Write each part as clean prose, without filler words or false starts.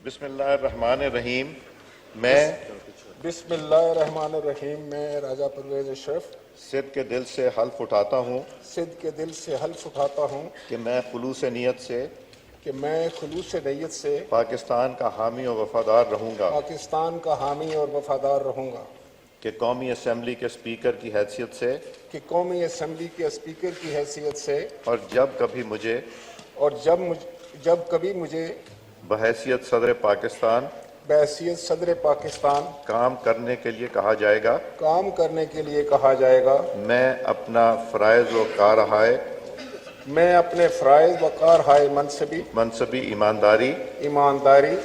بسم اللہ الرحمن الرحیم میں بسم اللہ الرحمن الرحیم میں راجہ پرویز اشرف صدق کے دل سے حلف اٹھاتا ہوں صدق کے دل سے حلف اٹھاتا ہوں کہ میں خلوص نیت سے خلوص نیت سے پاکستان کا حامی اور وفادار رہوں گا پاکستان کا حامی اور وفادار رہوں گا کہ قومی اسمبلی کے اسپیکر کی حیثیت سے قومی اسمبلی کے اسپیکر کی حیثیت سے اور جب کبھی مجھے بحیثیت صدر پاکستان بحیثیت صدر پاکستان کام کرنے کے لیے کہا جائے گا میں اپنا فرائض و کارہائے اپنے فرائض و کارہائے منصبی ایمانداری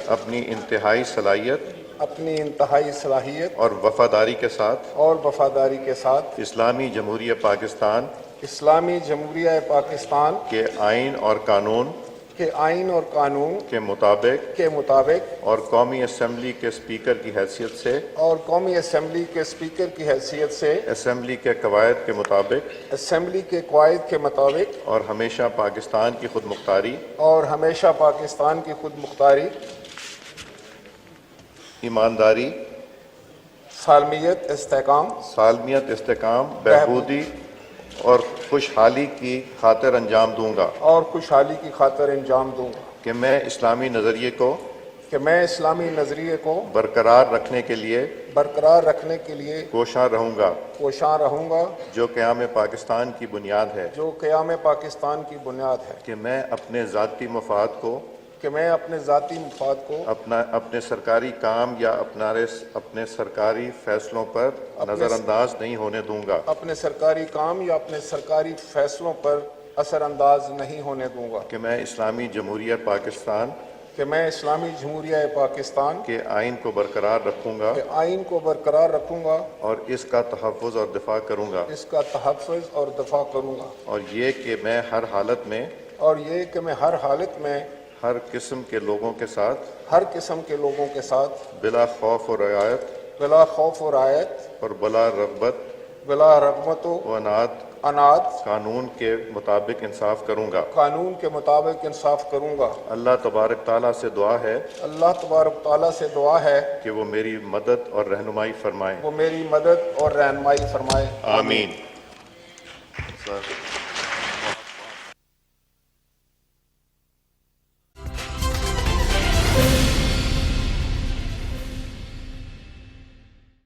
اپنی انتہائی صلاحیت اور وفاداری کے ساتھ اسلامی جمہوریہ پاکستان کے آئین اور قانون کے مطابق اور قومی اسمبلی کے اسپیکر کی حیثیت سے اسمبلی کے قواعد کے مطابق اور ہمیشہ پاکستان کی خود مختاری ایمانداری سالمیت استحکام بہبودی اور خوشحالی کی خاطر انجام دوں گا کہ میں اسلامی نظریے کو برقرار رکھنے کے لیے کوشاں رہوں گا جو قیام پاکستان کی بنیاد ہے کہ میں اپنے ذاتی مفاد کو اپنے سرکاری کام یا اپنے سرکاری فیصلوں پر نظر انداز نہیں ہونے دوں گا کہ میں اسلامی جمہوریہ پاکستان کے آئین کو برقرار رکھوں گا اور اس کا تحفظ اور دفاع کروں گا اور یہ کہ میں ہر حالت میں ہر قسم کے لوگوں کے ساتھ بلا خوف و رعایت اور بلا رغبت و عناد قانون کے مطابق انصاف کروں گا اللہ تبارک تعالیٰ سے دعا ہے کہ وہ میری مدد اور رہنمائی فرمائے آمین.